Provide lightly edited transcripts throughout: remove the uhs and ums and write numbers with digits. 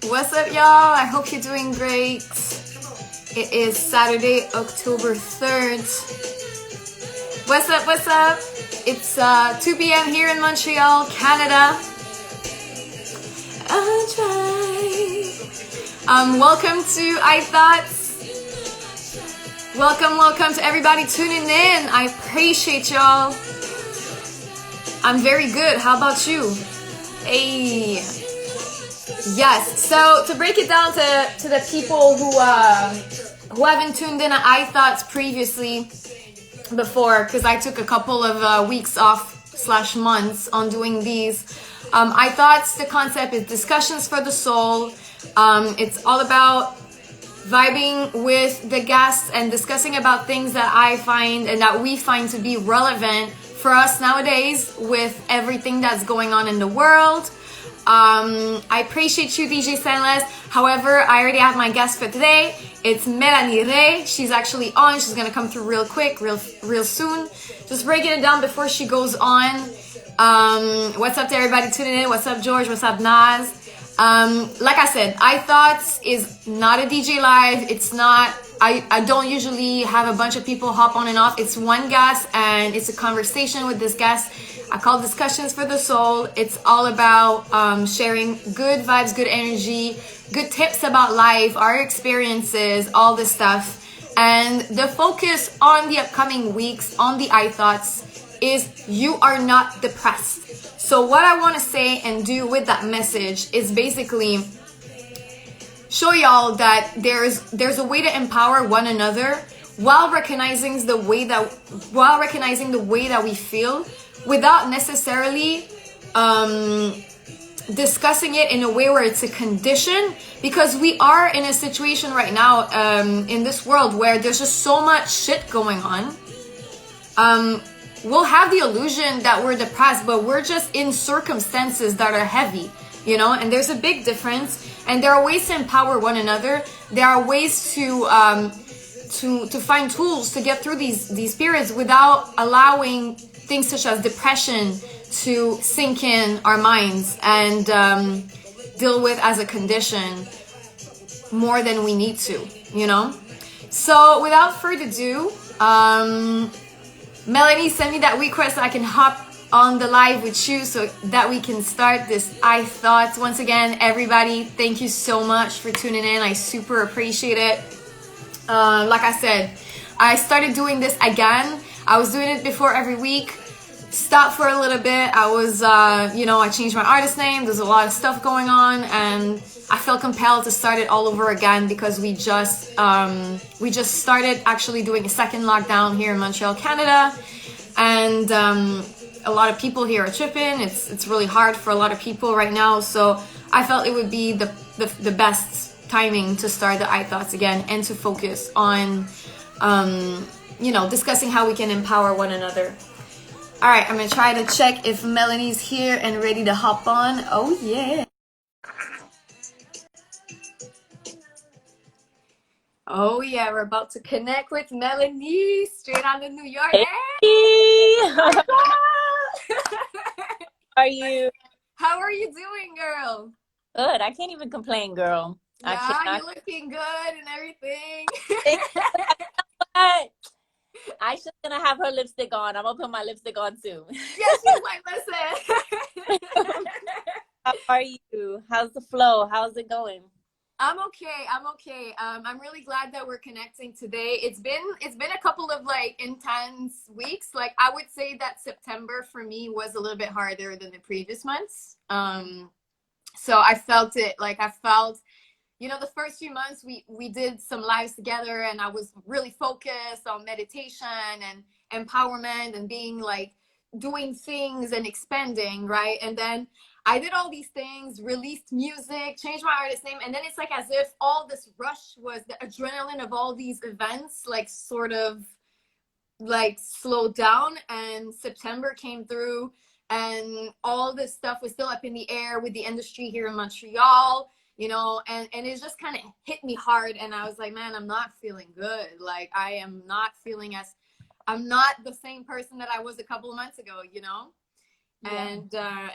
What's up, y'all? I hope you're doing great. It is Saturday, October 3rd. What's up? What's up? It's 2 p.m. here in Montreal, Canada. Welcome to EyeThoughts. Welcome to everybody tuning in. I appreciate y'all. I'm very good. How about you? Hey. Yes. So to break it down to the people who haven't tuned in at EyeThoughts previously before, because I took a couple of weeks off / months on doing these. EyeThoughts, the concept is discussions for the soul. It's all about vibing with the guests and discussing about things that I find and that we find to be relevant for us nowadays with everything that's going on in the world. I appreciate you, DJ Senless. However, I already have my guest for today. It's Melanie Ré. She's actually on. She's gonna come through real quick, real soon. Just breaking it down before she goes on. What's up to everybody tuning in? What's up, George? What's up, Naz? Like I said, EyeThoughts is not a DJ live. It's not, I don't usually have a bunch of people hop on and off. It's one guest and it's a conversation with this guest. I call discussions for the soul. It's all about sharing good vibes, good energy, good tips about life, our experiences, all this stuff. And the focus on the upcoming weeks on the EyeThoughts is you are not depressed. So what I want to say and do with that message is basically show y'all that there's a way to empower one another while recognizing the way that we feel, without necessarily discussing it in a way where it's a condition, because we are in a situation right now in this world where there's just so much shit going on. We'll have the illusion that we're depressed, but we're just in circumstances that are heavy, you know, and there's a big difference. And there are ways to empower one another. There are ways to find tools to get through these periods without allowing things such as depression to sink in our minds and deal with as a condition more than we need to, you know? So without further ado, Melanie sent me that request so I can hop on the live with you so that we can start this EyeThoughts. Once again, everybody, thank you so much for tuning in. I super appreciate it. Like I said, I started doing this again. I was doing it before every week. Stopped for a little bit. I was, I changed my artist name. There's a lot of stuff going on, and I felt compelled to start it all over again because we just started actually doing a second lockdown here in Montreal, Canada, and a lot of people here are tripping. It's really hard for a lot of people right now, so I felt it would be the best timing to start the EyeThoughts again and to focus on, discussing how we can empower one another. All right, I'm gonna try to check if Melanie's here and ready to hop on. Oh yeah. Oh yeah, we're about to connect with Melanie straight out of New York. Hey! How are you? How are you doing, girl? Good. I can't even complain, girl. Yeah, you're looking good and everything. Aisha's gonna have her lipstick on. I'm gonna put my lipstick on too. Yes, she's like, listen. How are you? How's the flow? How's it going? I'm okay. I'm really glad that we're connecting today. It's been a couple of intense weeks. Like, I would say that September for me was a little bit harder than the previous months. So I felt it. The first few months we did some lives together, and I was really focused on meditation and empowerment and being doing things and expanding, right? And then I did all these things, released music, changed my artist name, and then it's as if all this rush was the adrenaline of all these events sort of slowed down, and September came through and all this stuff was still up in the air with the industry here in Montreal, and it just kind of hit me hard, and I was like, man, I'm not feeling good. I am not feeling I'm not the same person that I was a couple of months ago, Yeah.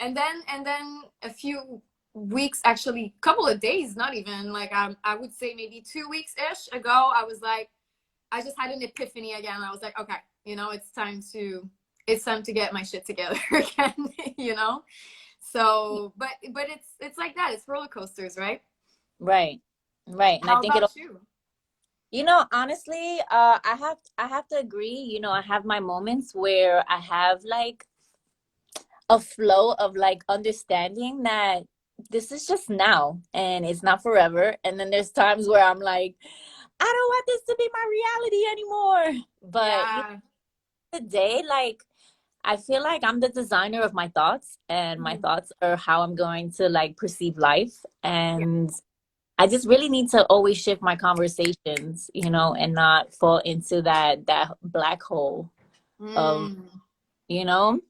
And then a few weeks, actually, couple of days, not even like I would say maybe 2 weeks ish ago, I was like, I just had an epiphany again. I was like, okay, it's time to get my shit together again, you know? So, but it's like that. It's roller coasters, right? Right. Right. And I How think about you? honestly, I have to agree. I have my moments where I have like a flow of like understanding that this is just now and it's not forever. And then there's times where I'm like, I don't want this to be my reality anymore. But Yeah. the day, like, I feel like I'm the designer of my thoughts, and my Mhm. thoughts are how I'm going to like perceive life. Yeah. And I just really need to always shift my conversations, and not fall into that black hole of, Mm. you know,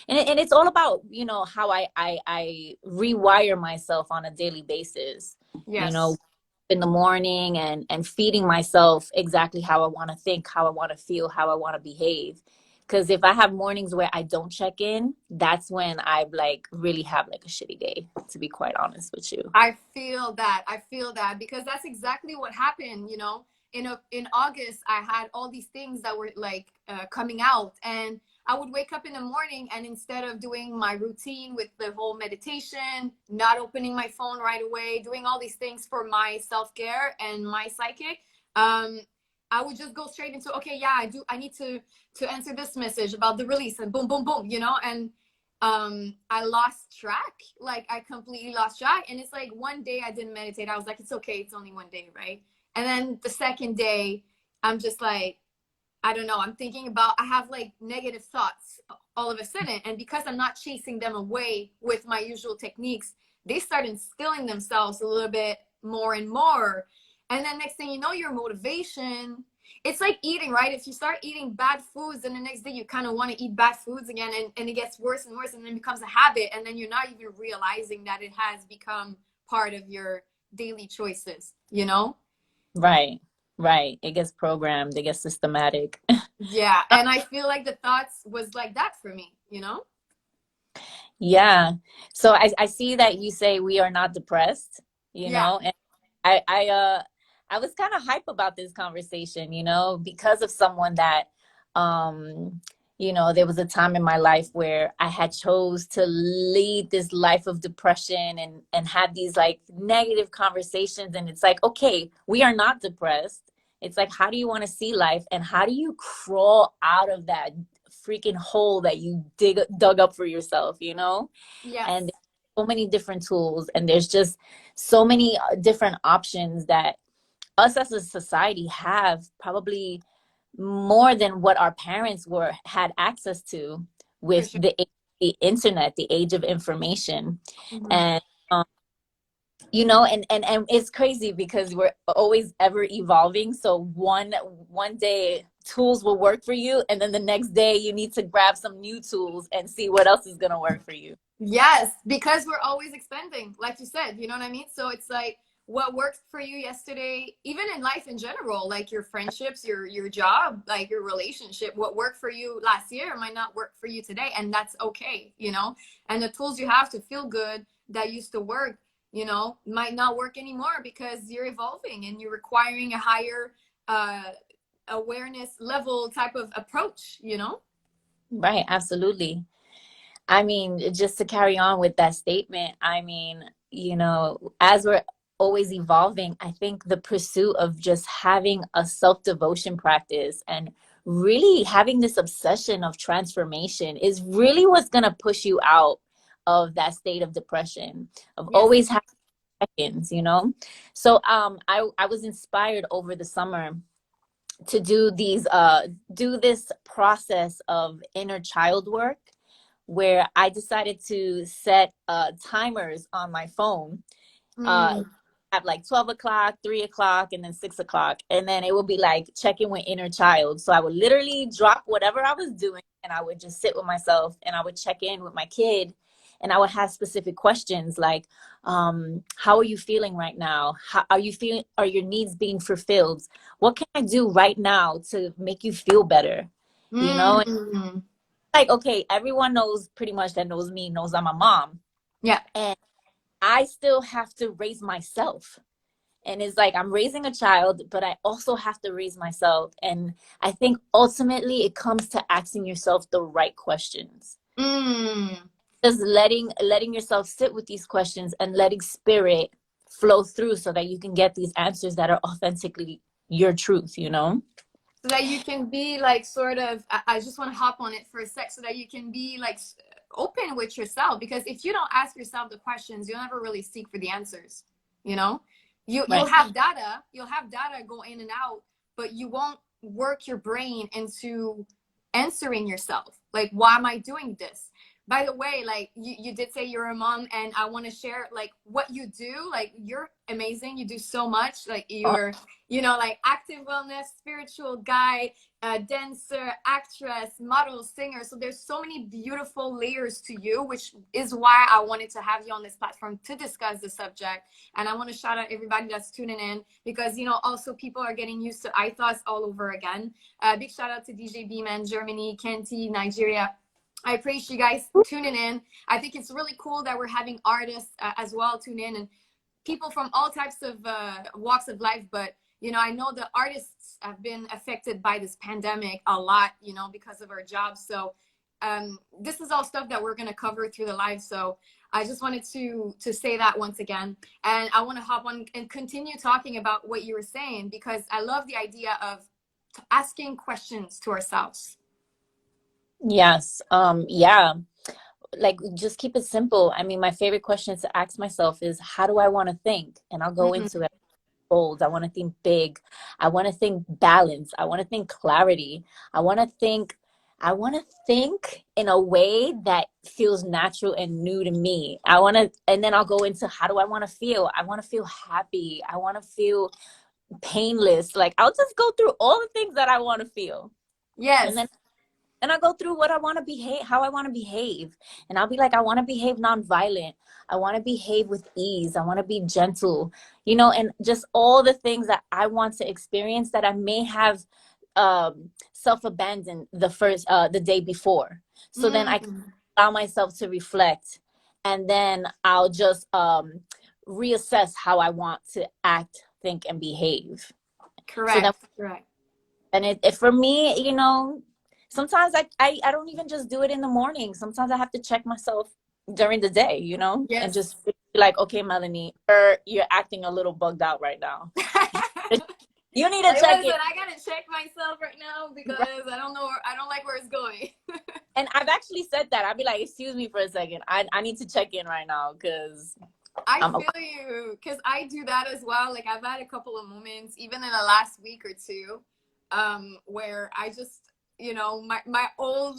and it's all about, how I rewire myself on a daily basis, you know, Yes. in the morning, and feeding myself exactly how I want to think, how I want to feel, how I want to behave. Because if I have mornings where I don't check in, that's when I like really have like a shitty day, to be quite honest with you. I feel that. I feel that because that's exactly what happened. In August, I had all these things that were like coming out, and I would wake up in the morning, and instead of doing my routine with the whole meditation, not opening my phone right away, doing all these things for my self care and my psychic, um, I would just go straight into, okay, yeah, I need to answer this message about the release, and boom, boom, boom, and I lost track. Like I completely lost track. And it's like one day I didn't meditate. I was like, it's okay, it's only one day, right? And then the second day, I'm just like, I don't know, I'm thinking about, I have like negative thoughts all of a sudden. And because I'm not chasing them away with my usual techniques, they start instilling themselves a little bit more and more. And then next thing you know, your motivation, it's like eating, right? If you start eating bad foods, then the next day you kind of want to eat bad foods again, and it gets worse and worse, and then it becomes a habit, and then you're not even realizing that it has become part of your daily choices, you know? Right, right. It gets programmed, it gets systematic. Yeah, and I feel like the thoughts was like that for me, you know? Yeah. So I see that you say we are not depressed, Yeah. and I was kind of hype about this conversation, because of someone that um there was a time in my life where I had chose to lead this life of depression, and have these like negative conversations, and it's like, okay, we are not depressed. It's like, how do you want to see life, and how do you crawl out of that freaking hole that you dug up for yourself, and Yes. so many different tools, and there's just so many different options that us as a society have, probably more than what our parents had access to For with sure. the internet, the age of information. Mhm. And and it's crazy because we're always ever evolving. So one day tools will work for you, and then the next day you need to grab some new tools and see what else is going to work for you. Yes, because we're always expanding, like you said, you know what I mean? So it's like what worked for you yesterday, even in life in general, like your friendships, your job, like your relationship, what worked for you last year might not work for you today, and that's okay, you know? And the tools you have to feel good that used to work, might not work anymore because you're evolving and you're requiring a higher uh awareness level type of approach, you know? Right, absolutely. I mean, just to carry on with that statement, I mean, as we're always evolving, I think the pursuit of just having a self devotion practice, and really having this obsession of transformation, is really what's going to push you out of that state of depression, of Yes. always having seconds. So I was inspired over the summer to do this process of inner child work, where I decided to set timers on my phone, uh, Mm. at like 12 o'clock, 3 o'clock, and then 6 o'clock. And then it would be like checking with inner child. So I would literally drop whatever I was doing, and I would just sit with myself, and I would check in with my kid. And I would have specific questions like, how are you feeling right now? How are you feeling? Are your needs being fulfilled? What can I do right now to make you feel better? And Mm. like, okay, everyone knows, pretty much, that knows me, knows I'm a mom. Yeah. And I still have to raise myself. And it's like I'm raising a child, but I also have to raise myself. And I think ultimately it comes to asking yourself the right questions. Just letting yourself sit with these questions and letting spirit flow through so that you can get these answers that are authentically your truth, you know? So that you can be like sort of, I just want to hop on it for a sec, so that you can be like open with yourself. Because if you don't ask yourself the questions, you'll never really seek for the answers, you know? You'll have data, go in and out, but you won't work your brain into answering yourself. Like, why am I doing this? By the way, like you did say you're a mom, and I want to share like what you do. Like, you're amazing. You do so much. Like, you're, you know, like active wellness, spiritual guide, dancer, actress, model, singer. So there's so many beautiful layers to you, which is why I wanted to have you on this platform to discuss the subject. And I want to shout out everybody that's tuning in, because, you know, also people are getting used to EyeThoughts all over again. Big shout out to DJ Beeman, Germany, Kenti, Nigeria. I appreciate you guys tuning in. I think it's really cool that we're having artists as well tune in, and people from all types of walks of life. But, you know, I know the artists have been affected by this pandemic a lot, you know, because of our jobs. So this is all stuff that we're going to cover through the live. So I just wanted to say that once again. And I want to hop on and continue talking about what you were saying, because I love the idea of asking questions to ourselves. Yes. Yeah. Like, just keep it simple. I mean, my favorite question to ask myself is, how do I want to think? And I'll go into it bold. I want to think big. I want to think balance. I want to think clarity. I want to think in a way that feels natural and new to me. And then I'll go into, how do I want to feel? I want to feel happy. I want to feel painless. Like, I'll just go through all the things that I want to feel. Yes. And I go through what I want to behave, how I want to behave. And I'll be like, I want to behave nonviolent. I want to behave with ease. I want to be gentle, you know, and just all the things that I want to experience that I may have self-abandoned the day before. So then I can allow myself to reflect, and then I'll just reassess how I want to act, think, and behave. Correct. So then, correct. And it for me, you know, sometimes I don't even just do it in the morning. Sometimes I have to check myself during the day, you know, Yes. and just be like, okay, Melanie, you're acting a little bugged out right now. You need to check it. I gotta check myself right now, because I don't like where it's going. And I've actually said that. I'd be like, excuse me for a second. I need to check in right now, because I feel you, because I do that as well. Like, I've had a couple of moments, even in the last week or two, where I just, you know, my old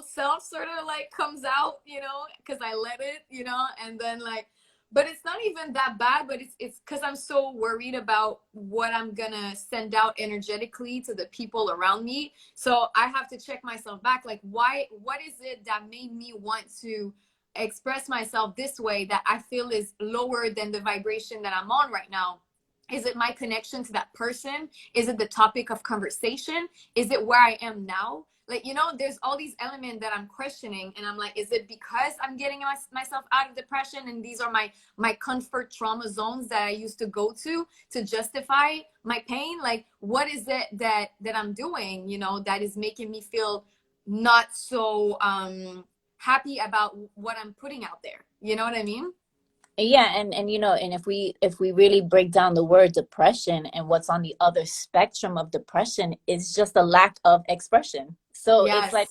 self sort of like comes out, you know, because I let it, you know, and then like, but it's not even that bad, but it's because I'm so worried about what I'm gonna send out energetically to the people around me. So I have to check myself back, like, what is it that made me want to express myself this way that I feel is lower than the vibration that I'm on right now? Is it my connection to that person? Is it the topic of conversation? Is it where I am now? Like, you know, there's all these elements that I'm questioning, and I'm like, is it because I'm getting myself out of depression, and these are my comfort trauma zones that I used to go to justify my pain? Like, what is it that I'm doing, you know, that is making me feel not so happy about what I'm putting out there? You know what I mean? Yeah, and you know, and if we really break down the word depression, and what's on the other spectrum of depression is just a lack of expression. So Yes. it's like,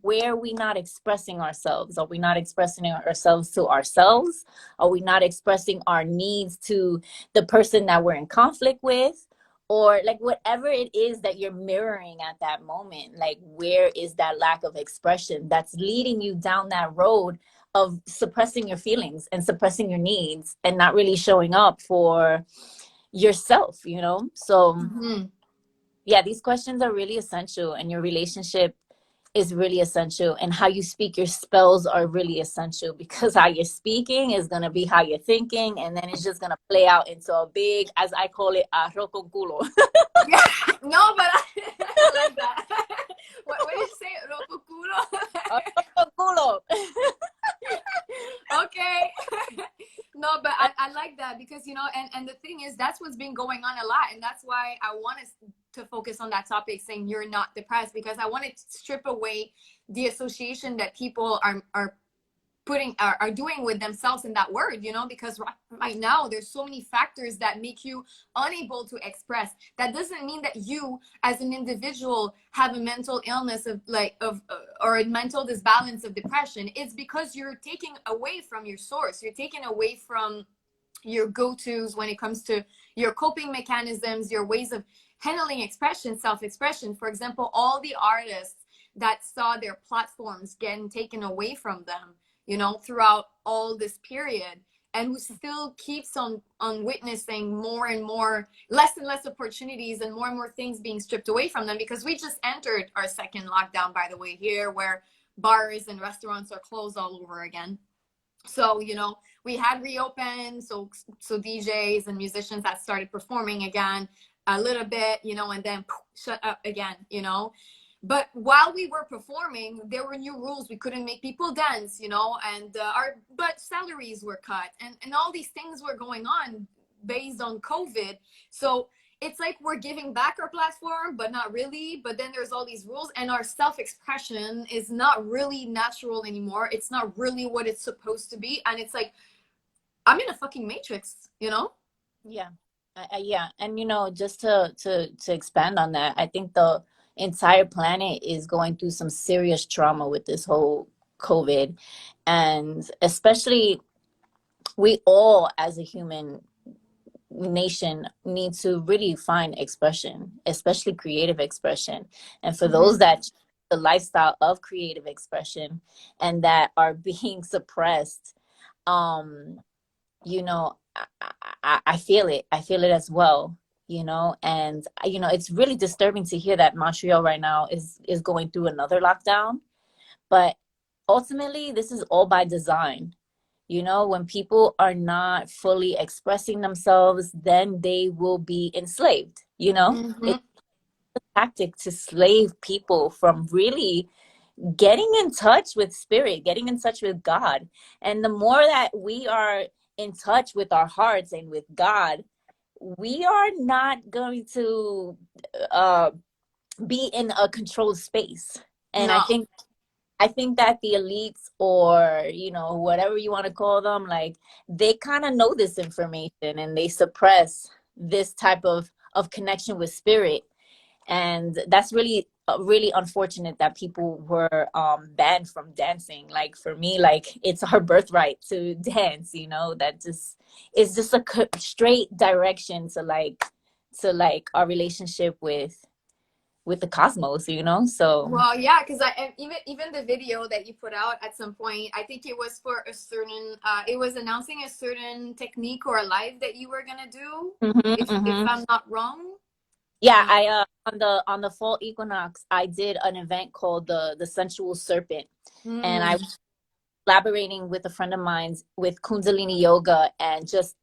where are we not expressing ourselves? Are we not expressing ourselves to ourselves? Are we not expressing our needs to the person that we're in conflict with? Or like, whatever it is that you're mirroring at that moment, like, where is that lack of expression that's leading you down that road of suppressing your feelings and suppressing your needs and not really showing up for yourself, you know? So yeah, these questions are really essential, and your relationship is really essential, and how you speak your spells are really essential, because how you're speaking is going to be how you're thinking, and then it's just going to play out into a big, as I call it, arroz con culo. Yeah, no, but I like that. What did you say? Roco culo? Arroz con culo. Okay. No, but I like that because, you know, and the thing is, that's what's been going on a lot. And that's why I want us to focus on that topic, saying you're not depressed, because I want to strip away the association that people are putting are doing with themselves in that word, you know, because right now there's so many factors that make you unable to express. That doesn't mean that you as an individual have a mental illness of or a mental disbalance of depression. It's because you're taking away from your source, you're taking away from your go-tos when it comes to your coping mechanisms, your ways of handling expression, self-expression. For example, all the artists that saw their platforms getting taken away from them, you know, throughout all this period, and who still keeps on witnessing more and more, less and less opportunities and more things being stripped away from them, because we just entered our second lockdown, by the way, here, where bars and restaurants are closed all over again. So, you know, we had reopened, so DJs and musicians that started performing again a little bit, you know, and then shut up again, you know. But while we were performing, there were new rules. We couldn't make people dance, you know, and but salaries were cut, and all these things were going on based on COVID. So it's like we're giving back our platform, but not really. But then there's all these rules, and our self-expression is not really natural anymore. It's not really what it's supposed to be. And it's like, I'm in a fucking matrix, you know? Yeah. Yeah. And, you know, just to expand on that, I think the entire planet is going through some serious trauma with this whole COVID. And especially we all as a human nation need to really find expression, especially creative expression. And for those that the lifestyle of creative expression and that are being suppressed, you know, I feel it. I feel it as well, you know, and you know, it's really disturbing to hear that Montreal right now is going through another lockdown. But ultimately, this is all by design. You know, when people are not fully expressing themselves, then they will be enslaved. You know, it's a tactic to slave people from really getting in touch with spirit, getting in touch with God. And the more that we are in touch with our hearts and with God, we are not going to be in a controlled space. And No. I think that the elites, or, you know, whatever you want to call them, like, they kind of know this information and they suppress this type of connection with spirit. And that's really really unfortunate that people were banned from dancing. Like, for me, like, it's our birthright to dance, you know. That just is just a straight direction to like our relationship with the cosmos, you know. So Well, yeah, because I even the video that you put out at some point, I think it was for a certain it was announcing a certain technique or a live that you were gonna do, if I'm not wrong. yeah, I on the fall equinox, I did an event called the Sensual Serpent, and I was collaborating with a friend of mine with Kundalini Yoga and just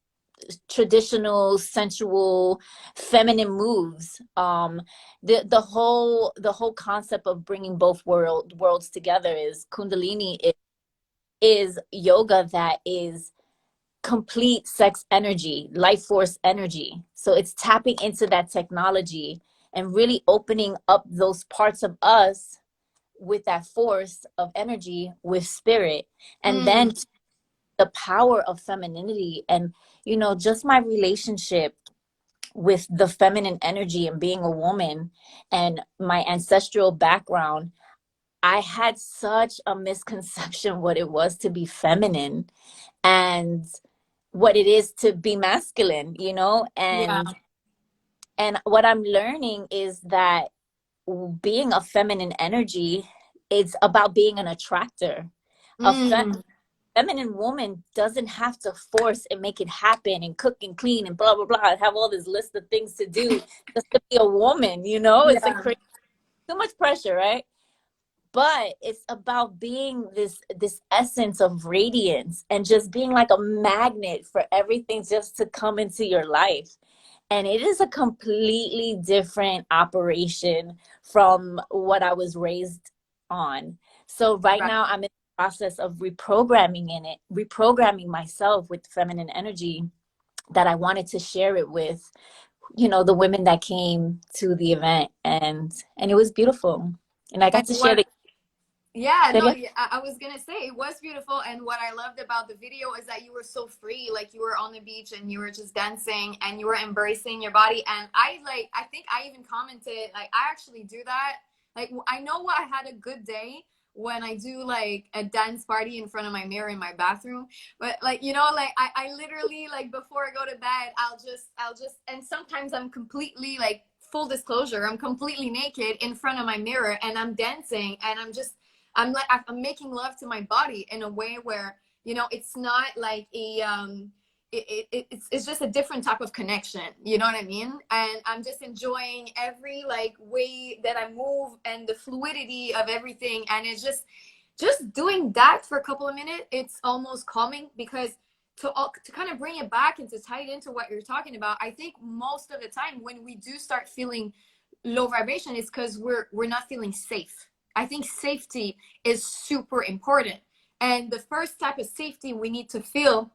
traditional sensual feminine moves. The whole concept of bringing both worlds together is Kundalini is yoga that is complete sex energy, life force energy. So it's tapping into that technology and really opening up those parts of us with that force of energy with spirit. And then the power of femininity, and, you know, just my relationship with the feminine energy and being a woman and my ancestral background. I had such a misconception what it was to be feminine and what it is to be masculine, you know. Yeah. And what I'm learning is that being a feminine energy, it's about being an attractor. A feminine woman doesn't have to force and make it happen and cook and clean and blah blah blah and have all this list of things to do just to be a woman, you know. It's like too much pressure, right? But it's about being this essence of radiance and just being like a magnet for everything just to come into your life. And it is a completely different operation from what I was raised on. So right now I'm in the process of reprogramming myself with feminine energy, that I wanted to share it with, you know, the women that came to the event, and it was beautiful. And I And got to share what the Yeah, no, again. yeah, I was gonna say it was beautiful, and what I loved about the video is that you were so free, like you were on the beach and you were just dancing and you were embracing your body. And I think I even commented, like, I actually do that. Like, I know I had a good day when I do like a dance party in front of my mirror in my bathroom, but like, you know, like I literally, like, before I go to bed, I'll just, and sometimes I'm completely, like, full disclosure, I'm completely naked in front of my mirror and I'm dancing and I'm like, I'm making love to my body in a way where, you know, it's not like a it's just a different type of connection, you know what I mean? And I'm just enjoying every, like, way that I move and the fluidity of everything. And it's just doing that for a couple of minutes, it's almost calming. Because to kind of bring it back and to tie it into what you're talking about, I think most of the time when we do start feeling low vibration, is because we're not feeling safe. I think safety is super important. And the first type of safety we need to feel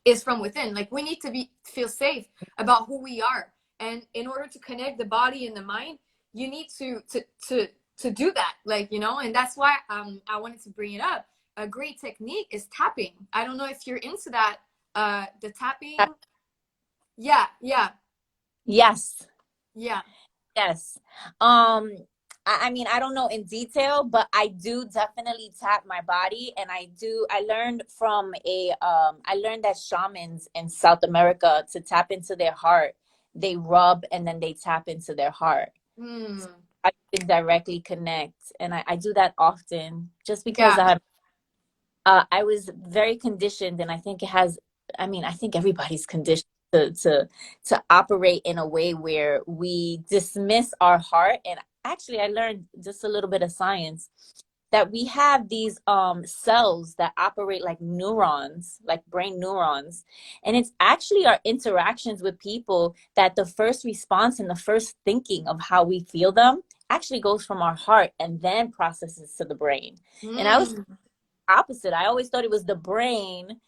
is from within. Like, we need to feel safe about who we are. And in order to connect the body and the mind, you need to do that. Like, you know, and that's why I wanted to bring it up. A great technique is tapping. I don't know if you're into that. The tapping. Yeah, yeah, Yes. yeah. Yes. I mean, I don't know in detail, but I do definitely tap my body. And I learned from I learned that shamans in South America, to tap into their heart, they rub and then they tap into their heart. Hmm. So I can directly connect. And I do that often, just because Yeah, I was very conditioned, and I think I think everybody's conditioned to operate in a way where we dismiss our heart. And actually, I learned just a little bit of science, that we have these cells that operate like neurons, like brain neurons. And it's actually our interactions with people that the first response and the first thinking of how we feel them actually goes from our heart and then processes to the brain. And I was mm, opposite. I always thought it was the brain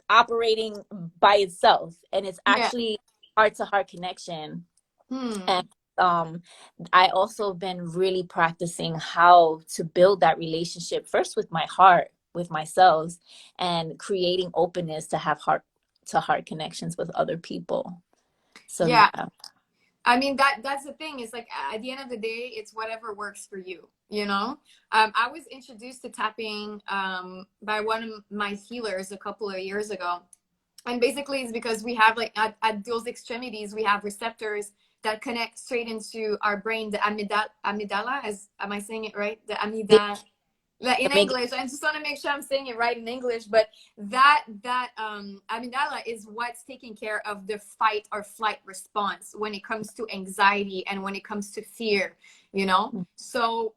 operating by itself, and it's yeah. actually heart to heart connection. And Hmm. um, I also been really practicing how to build that relationship first with my heart, with myself, and creating openness to have heart to heart connections with other people. So Yeah. yeah. I mean, that's the thing. Is like, at the end of the day, it's whatever works for you. You know, I was introduced to tapping by one of my healers a couple of years ago, and basically it's because we have, like, at those extremities, we have receptors that connect straight into our brain. The amygdala, as, am I saying it right? The The, amygdala, like, the in big, English. I just want to make sure I'm saying it right in English. But that amygdala is what's taking care of the fight or flight response when it comes to anxiety and when it comes to fear. You know, so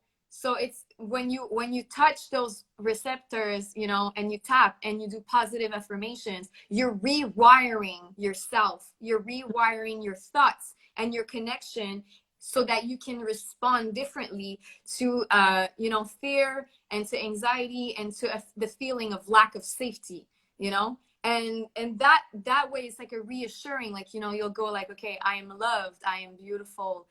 it's when you touch those receptors, you know, and you tap and you do positive affirmations, you're rewiring yourself, you're rewiring your thoughts and your connection, so that you can respond differently to you know, fear and to anxiety and to the feeling of lack of safety, you know. And that way it's like a reassuring, like, you know, you'll go like, okay, I am loved, I am beautiful.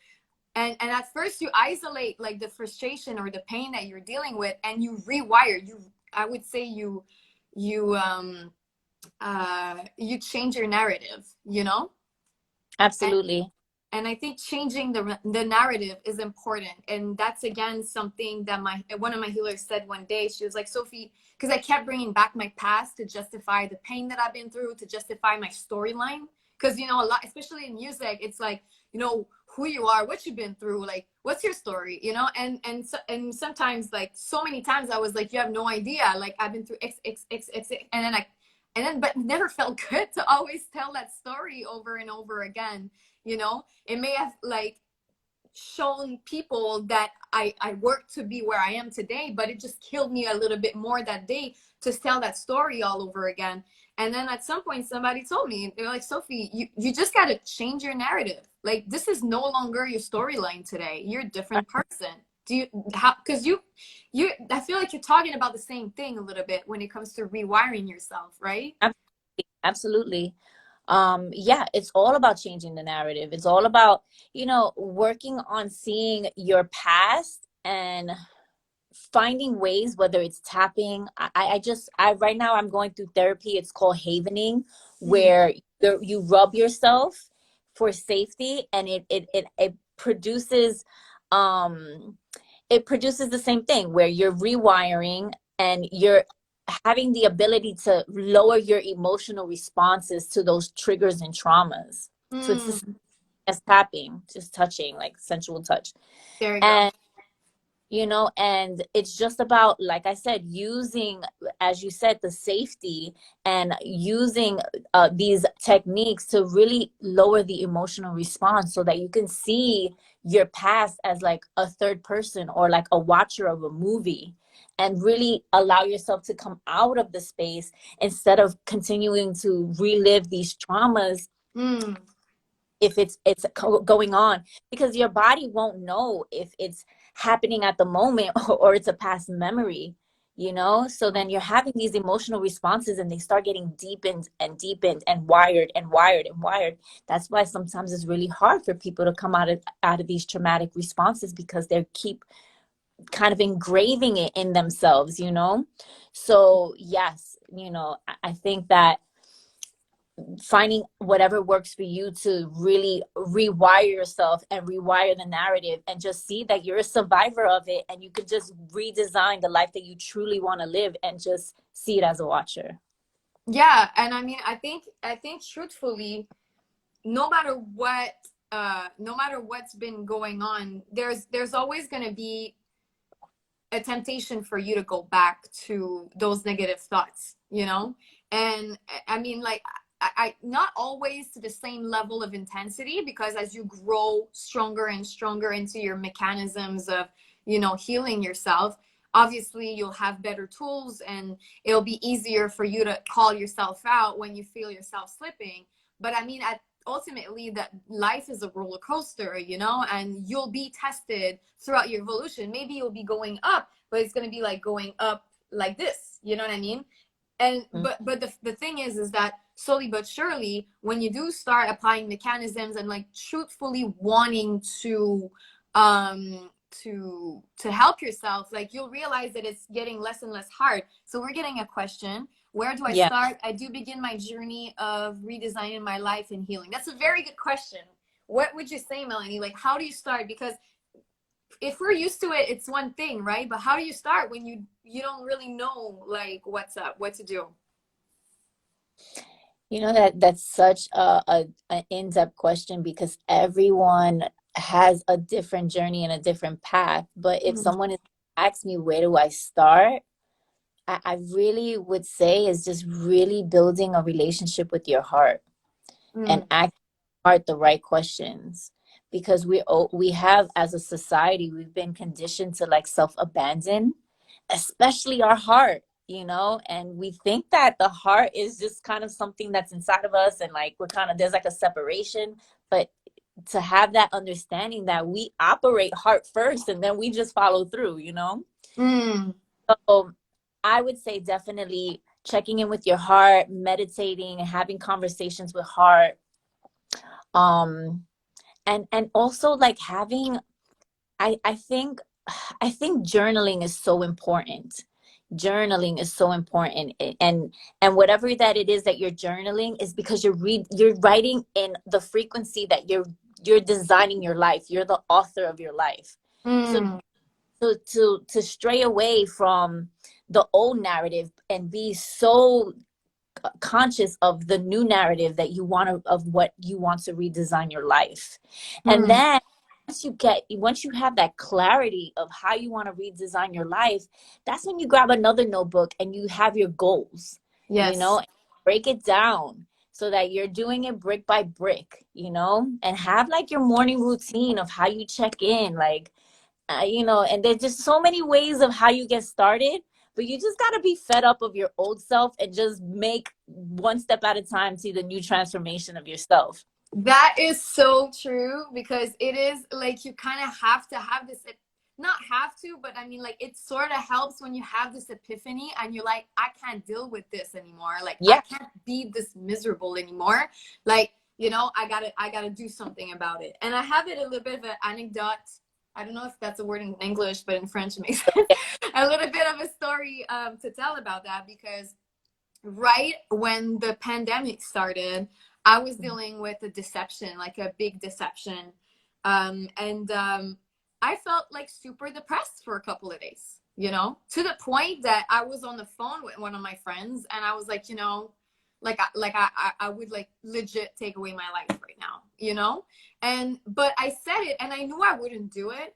And at first you isolate, like, the frustration or the pain that you're dealing with, and you rewire, I would say you you change your narrative, you know. and absolutely. and I think changing the narrative is important. And that's again something that my one of my healers said one day. She was like, Sophie, because I kept bringing back my past to justify the pain that I've been through, to justify my storyline. Because, you know, a lot, especially in music, it's like, you know, who you are, what you've been through, like, what's your story, you know. And sometimes, like, so many times I was like, you have no idea, like, I've been through x, but never felt good to always tell that story over and over again, you know. It may have, like, shown people that I worked to be where I am today, but it just killed me a little bit more that day to tell that story all over again. And then at some point somebody told me, they're like, Sophie, you just got to change your narrative. Like, this is no longer your storyline today, you're a different person. Do you, how, because you, I feel like you're talking about the same thing a little bit when it comes to rewiring yourself, right? Absolutely. Yeah, it's all about changing the narrative. It's all about, working on seeing your past and finding ways, whether it's tapping. I right now I'm going through therapy. It's called havening, Mm. where you rub yourself for safety, and it produces, um it produces the same thing where you're rewiring and you're having the ability to lower your emotional responses to those triggers and traumas. So it's the same Mm. as tapping, just touching, like sensual touch. There you go. And and it's just about, like I said, using, as you said, the safety, and using these techniques to really lower the emotional response so that you can see your past as like a third person or like a watcher of a movie, and really allow yourself to come out of the space instead of continuing to relive these traumas Mm. if it's going on, because your body won't know if it's happening at the moment or it's a past memory, so then you're having these emotional responses and they start getting deepened and deepened and wired and wired and wired. That's why sometimes it's really hard for people to come out of these traumatic responses, because they keep kind of engraving it in themselves. So yes, I think that finding whatever works for you to really rewire yourself and rewire the narrative, and just see that you're a survivor of it, and you can just redesign the life that you truly want to live, and just see it as a watcher. Yeah, and I mean, I think truthfully, no matter what, no matter what's been going on, there's always going to be a temptation for you to go back to those negative thoughts, and I mean, like, I not always to the same level of intensity, because as you grow stronger and stronger into your mechanisms of healing yourself, obviously you'll have better tools, and it'll be easier for you to call yourself out when you feel yourself slipping. But I mean, ultimately, that life is a roller coaster, and you'll be tested throughout your evolution. Maybe you'll be going up, but it's going to be like going up like this, you know what I mean? And Mm. but the thing is that slowly but surely, when you do start applying mechanisms and like truthfully wanting to help yourself, like, you'll realize that it's getting less and less hard. So we're getting a question: where do I Yeah. start? I do begin my journey of redesigning my life and healing. That's a very good question. What would you say, Melanie? Like, how do you start? Because if we're used to it, it's one thing, right? But how do you start when you don't really know, like, what's up, what to do? That's such an in-depth question, because everyone has a different journey and a different path. But if Mm. someone is asks me, where do I start? I really would say is just really building a relationship with your heart, and Mm. asking your heart the right questions, because we have, as a society, we've been conditioned to like self-abandon, especially our heart. And we think that the heart is just kind of something that's inside of us, and like we're kind of, there's like a separation. But to have that understanding that we operate heart first and then we just follow through. Mm. So I would say definitely checking in with your heart, meditating, and having conversations with heart. Um, and also like having, I think, journaling is so important. Journaling is so important. And whatever that it is that you're journaling is because you're writing in the frequency that you're designing your life. You're the author of your life. So Mm. to stray away from the old narrative and be so conscious of the new narrative that you want to, of what you want to redesign your life. And Mm. then once you have that clarity of how you want to redesign your life, that's when you grab another notebook and you have your goals, Yes. break it down so that you're doing it brick by brick, and have like your morning routine of how you check in, like, and there's just so many ways of how you get started, but you just got to be fed up of your old self and just make one step at a time to the new transformation of yourself. That is so true, because it is like you kind of have to have this not have to, but I mean, like, it sort of helps when you have this epiphany and you're like, I can't deal with this anymore. Like, I can't be this miserable anymore. Like, you know, I gotta do something about it. And I have it a little bit of an anecdote. I don't know if that's a word in English, but in French it makes sense. A little bit of a story to tell about that, because right when the pandemic started, I was dealing with a deception, like a big deception. I felt like super depressed for a couple of days, you know, to the point that I was on the phone with one of my friends and I was like, you know, I would like legit take away my life right now, you know? But I said it and I knew I wouldn't do it,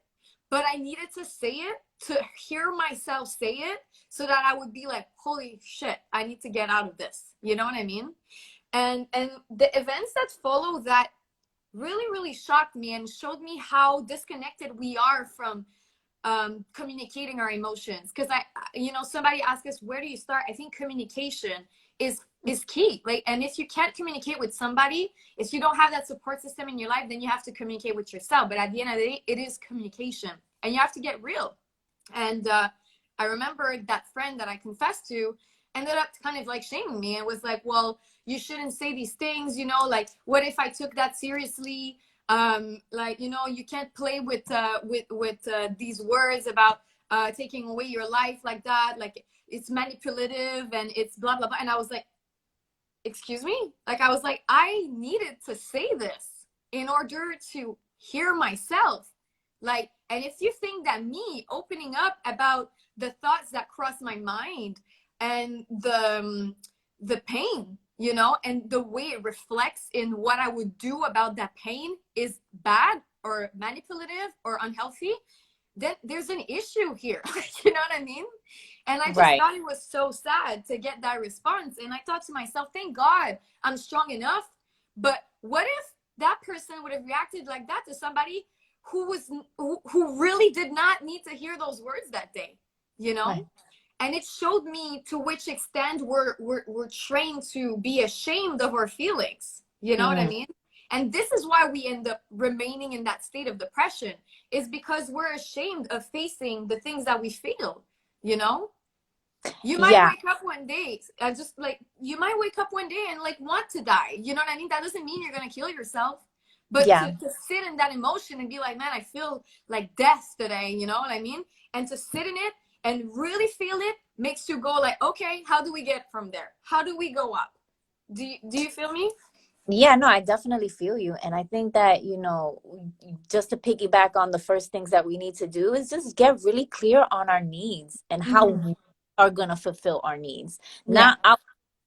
but I needed to say it, to hear myself say it, so that I would be like, holy shit, I need to get out of this. You know what I mean? And the events that follow that really shocked me and showed me how disconnected we are from communicating our emotions. Because you know, somebody asked us, where do you start? I think communication is key. Like, and if you can't communicate with somebody, if you don't have that support system in your life, then you have to communicate with yourself. But at the end of the day, it is communication, and you have to get real. And I remember that friend that I confessed to ended up kind of like shaming me and was like, well, you shouldn't say these things, you know, like, what if I took that seriously? Like, you know, you can't play with these words about taking away your life like that. Like, it's manipulative and it's blah, blah, blah. And I was like, excuse me? Like, I was like, I needed to say this in order to hear myself. Like, and if you think that me opening up about the thoughts that cross my mind and the pain, you know, and the way it reflects in what I would do about that pain is bad or manipulative or unhealthy, then there's an issue here. You know what I mean? And I just thought it was so sad to get that response. And I thought to myself, thank God I'm strong enough. But what if that person would have reacted like that to somebody who really did not need to hear those words that day, you know? And it showed me to which extent we're trained to be ashamed of our feelings. You know what I mean? And this is why we end up remaining in that state of depression, is because we're ashamed of facing the things that we feel, you know? You might wake up one day, just like, you might wake up one day and like want to die. You know what I mean? That doesn't mean you're going to kill yourself. But to sit in that emotion and be like, man, I feel like death today, you know what I mean? And to sit in it and really feel it makes you go like, okay, how do we get from there? How do we go up? Do you feel me? Yeah, no, I definitely feel you. And I think that, you know, just to piggyback on the first things that we need to do is just get really clear on our needs and how we are going to fulfill our needs. Not out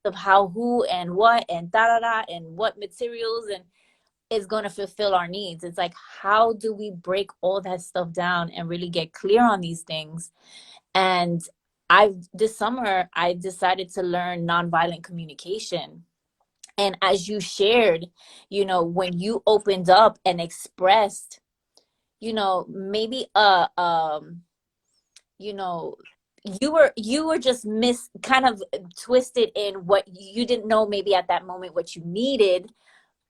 of how, who, and what, and da-da-da, and what materials and is going to fulfill our needs. It's like, how do we break all that stuff down and really get clear on these things? And this summer, I decided to learn nonviolent communication. And as you shared, you know, when you opened up and expressed, you know, maybe you know, you were just kind of twisted in what you didn't know maybe at that moment what you needed,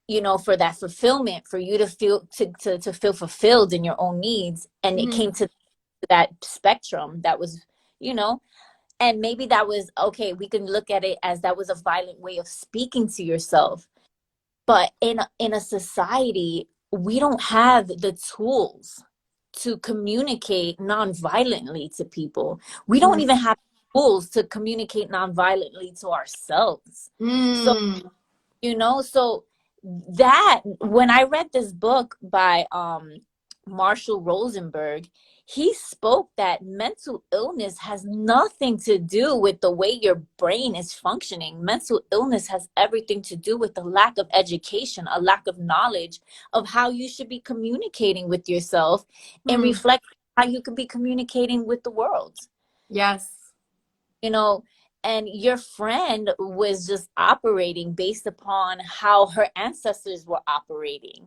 you know, for that fulfillment, for you to feel to feel fulfilled in your own needs. And it came to that spectrum that was, you know, and maybe that was okay. We can look at it as that was a violent way of speaking to yourself. But in a society, we don't have the tools to communicate non-violently to people. We don't even have tools to communicate non-violently to ourselves. So, you know, so that when I read this book by Marshall Rosenberg, he spoke that mental illness has nothing to do with the way your brain is functioning. Mental illness has everything to do with the lack of education, a lack of knowledge of how you should be communicating with yourself and reflect how you could be communicating with the world. Yes. You know, and your friend was just operating based upon how her ancestors were operating.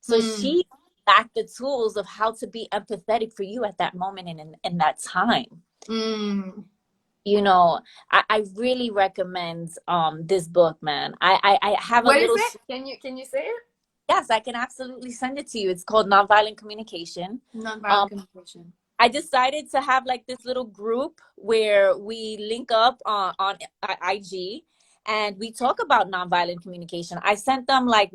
So she lacked the tools of how to be empathetic for you at that moment and in that time. You know, I really recommend this book, man. I have what a little. Is it? Can you say it? Yes, I can absolutely send it to you. It's called Nonviolent Communication. Nonviolent communication. I decided to have like this little group where we link up on IG and we talk about nonviolent communication. I sent them like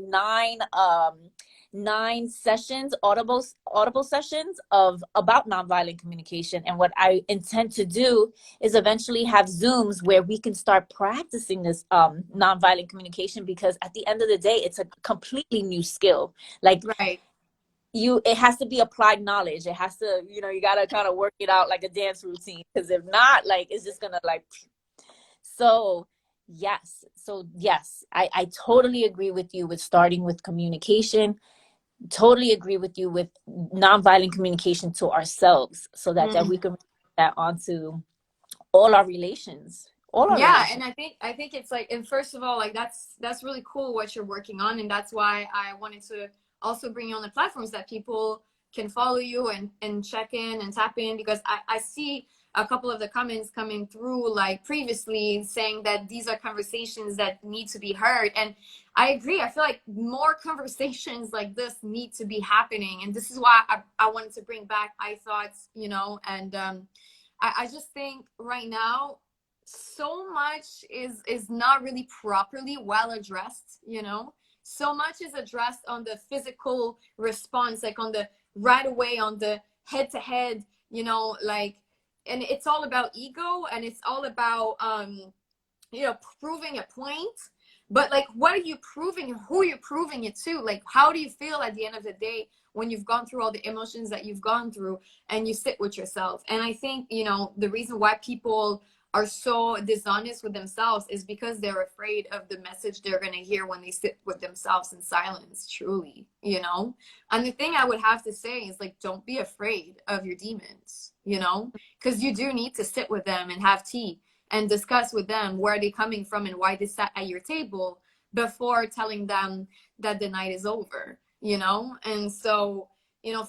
nine sessions, audible sessions of about nonviolent communication. And what I intend to do is eventually have Zooms where we can start practicing this nonviolent communication, because at the end of the day, it's a completely new skill. Like, Right. it has to be applied knowledge. It has to, you got to kind of work it out like a dance routine, because if not, like, it's just gonna like. So yes, I totally agree with you with starting with communication. Totally agree with you with nonviolent communication to ourselves, so that we can that onto all our relations, Yeah, and I think it's like, and first of all, like that's really cool what you're working on, and that's why I wanted to also bring you on the platforms that people can follow you and check in and tap in, because I see a couple of the comments coming through like previously saying that these are conversations that need to be heard, and I agree. I feel like more conversations like this need to be happening, and this is why I wanted to bring back EyeThoughts, and I just think right now so much is not really properly well addressed. So much is addressed on the physical response, like on the right away, on the head to head, like, and it's all about ego, and it's all about proving a point. But like, what are you proving? Who are you proving it to? Like, how do you feel at the end of the day when you've gone through all the emotions that you've gone through and you sit with yourself? And I think, the reason why people are so dishonest with themselves is because they're afraid of the message they're going to hear when they sit with themselves in silence, truly. And the thing I would have to say is, like, don't be afraid of your demons, because you do need to sit with them and have tea and discuss with them where they're coming from and why they sat at your table before telling them that the night is over. And so,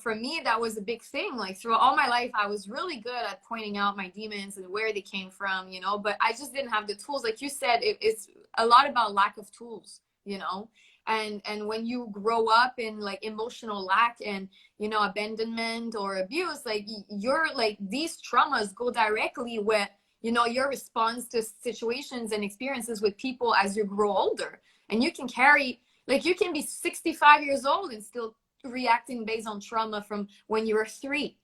for me, that was a big thing. Like, throughout all my life, I was really good at pointing out my demons and where they came from, but I just didn't have the tools. Like you said, it's a lot about lack of tools, and when you grow up in like emotional lack and, abandonment or abuse, like, you're like, these traumas go directly with, your response to situations and experiences with people as you grow older. And you can carry, like, you can be 65 years old and still reacting based on trauma from when you were 3,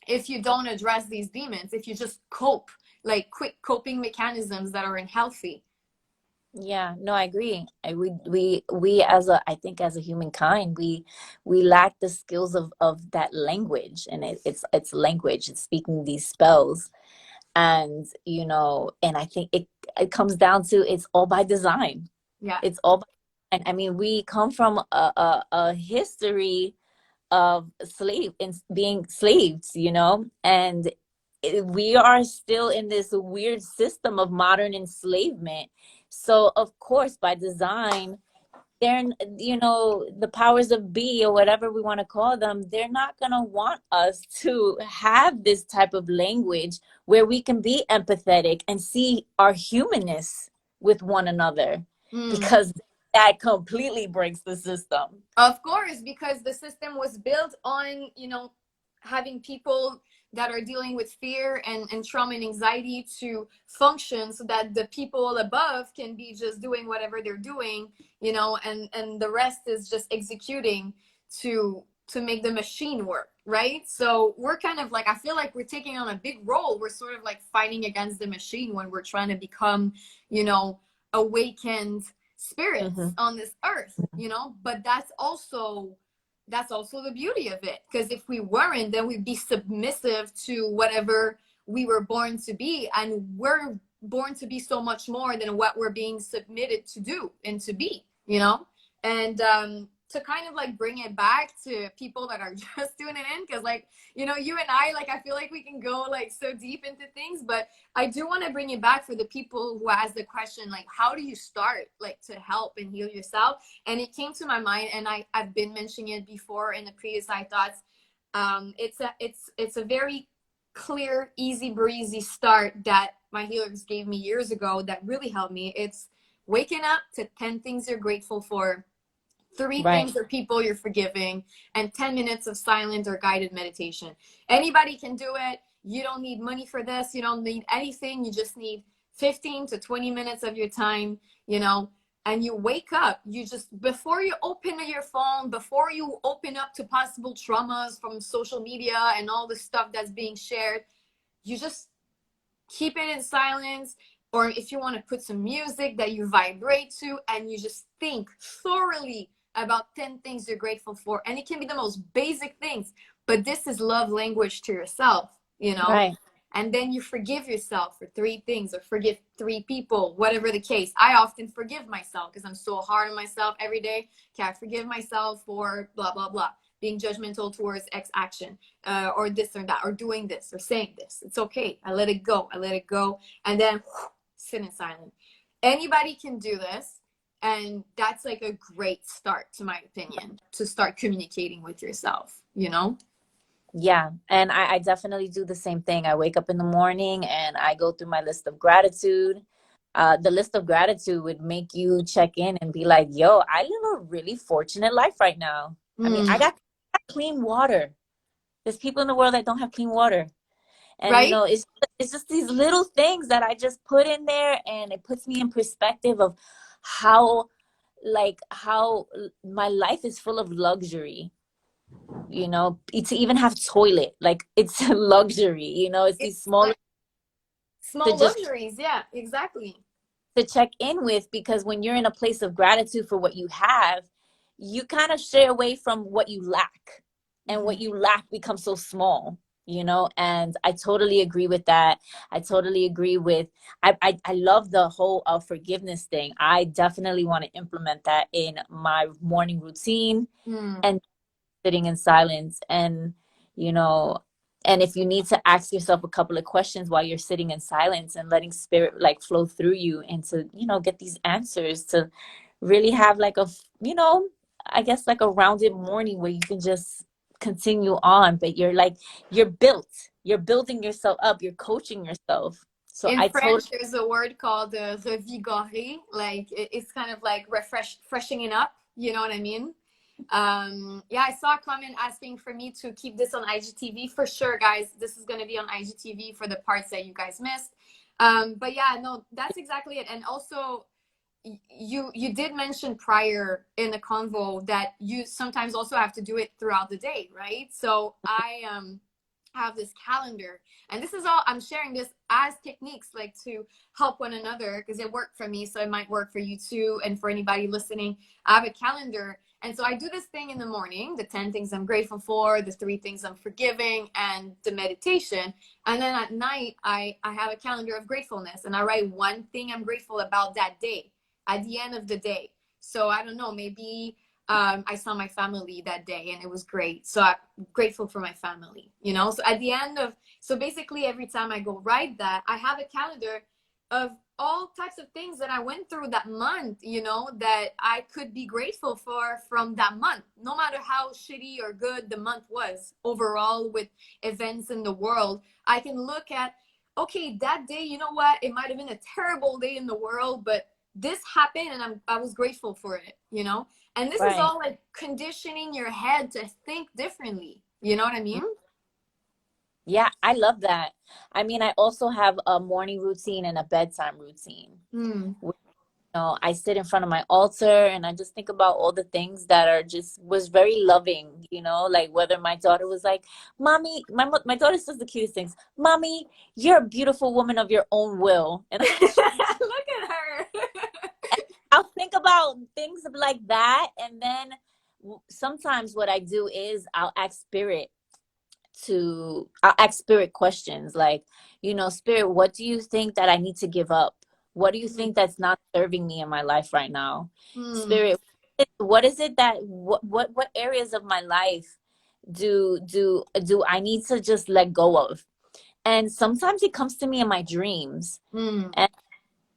if you don't address these demons, if you just cope, like quick coping mechanisms that are unhealthy. Yeah, no, I agree. We as I think as a humankind, we lack the skills of that language, and it's language. It's speaking these spells, and and I think it comes down to, it's all by design. Yeah. It's all by, and I mean, we come from a history of being slaves, and we are still in this weird system of modern enslavement. So of course, by design, they're, the powers of be, or whatever we want to call them, they're not going to want us to have this type of language where we can be empathetic and see our humanness with one another, because that completely breaks the system. Of course, because the system was built on, having people that are dealing with fear and trauma and anxiety to function, so that the people above can be just doing whatever they're doing, and the rest is just executing to make the machine work, right? So we're kind of like, I feel like we're taking on a big role. We're sort of like fighting against the machine when we're trying to become, awakened spirits on this earth, but that's also the beauty of it, because if we weren't, then we'd be submissive to whatever we were born to be, and we're born to be so much more than what we're being submitted to do and to be, and to kind of like bring it back to people that are just tuning in, because like, you and I, like, I feel like we can go like so deep into things, but I do want to bring it back for the people who ask the question, like, how do you start, like, to help and heal yourself? And it came to my mind, and I've been mentioning it before in the previous EyeThoughts. It's a very clear, easy breezy start that my healers gave me years ago that really helped me. It's waking up to 10 things you're grateful for, Three Right. things or people you're forgiving, and 10 minutes of silent or guided meditation. Anybody can do it. You don't need money for this. You don't need anything. You just need 15 to 20 minutes of your time, you know, and you wake up. You just, before you open your phone, before you open up to possible traumas from social media and all the stuff that's being shared, you just keep it in silence. Or if you want to put some music that you vibrate to, and you just think thoroughly about 10 things you're grateful for. And it can be the most basic things, but this is love language to yourself, you know? Right. And then you forgive yourself for 3 things, or forgive 3 people, whatever the case. I often forgive myself because I'm so hard on myself every day. Okay, I forgive myself for blah, blah, blah, being judgmental towards X action, or this or that, or doing this or saying this. It's okay. I let it go. I let it go. And then sit in silence. Anybody can do this. And that's like a great start, to my opinion, to start communicating with yourself, you know? Yeah. And I definitely do the same thing. I wake up in the morning and I go through my list of gratitude. The list of gratitude would make you check in and be like, yo, I live a really fortunate life right now. I mean, I got clean water. There's people in the world that don't have clean water. And, right? you know, it's just these little things that I just put in there, and it puts me in perspective of how my life is full of luxury. You know, to even have toilet, like, it's a luxury, you know. It's these It's small like to small just luxuries. Yeah, exactly. to check in with, because when you're in a place of gratitude for what you have, you kind of stray away from what you lack, and what you lack becomes so small, you know. And I totally agree with that. I totally agree with, I love the whole forgiveness thing. I definitely want to implement that in my morning routine, and sitting in silence. And, you know, and if you need to ask yourself a couple of questions while you're sitting in silence, and letting spirit like flow through you, and to, you know, get these answers, to really have like a, you know, I guess like a rounded morning where you can just continue on. But you're building yourself up, you're coaching yourself. So In I totally French, there's a word called revigorer. Like it's kind of like freshening up. You know what I mean? Yeah, I saw a comment asking for me to keep this on IGTV. For sure, guys, this is going to be on IGTV for the parts that you guys missed. But yeah, no, that's exactly it. And also, you did mention prior in the convo that you sometimes also have to do it throughout the day, right? So I have this calendar, and this is all I'm sharing this as techniques, like to help one another, because it worked for me, so it might work for you too. And for anybody listening, I have a calendar, and so I do this thing in the morning, the 10 things I'm grateful for, the 3 things I'm forgiving, and the meditation. And then at night, I have a calendar of gratefulness, and I write one thing I'm grateful about that day at the end of the day. So I don't know, maybe I saw my family that day and it was great. So I'm grateful for my family, you know? So at the end of, so basically every time I go write that, I have a calendar of all types of things that I went through that month, you know, that I could be grateful for from that month, no matter how shitty or good the month was overall with events in the world. I can look at, okay, that day, you know what? It might have been a terrible day in the world, but this happened and I was grateful for it, you know? And this is right. all like conditioning your head to think differently. You know what I mean? Yeah, I love that. I mean, I also have a morning routine and a bedtime routine. Mm. Know, I sit in front of my altar and I just think about all the things that are just was very loving, you know, like whether my daughter was like, "Mommy," my daughter says the cutest things, "Mommy, you're a beautiful woman of your own will." And Look at her. I'll think about things like that. And then sometimes what I do is I'll ask spirit questions like, you know, spirit, what do you think that I need to give up? What do you think that's not serving me in my life right now? Mm. Spirit, what is it that what areas of my life do I need to just let go of? And sometimes it comes to me in my dreams. Mm. And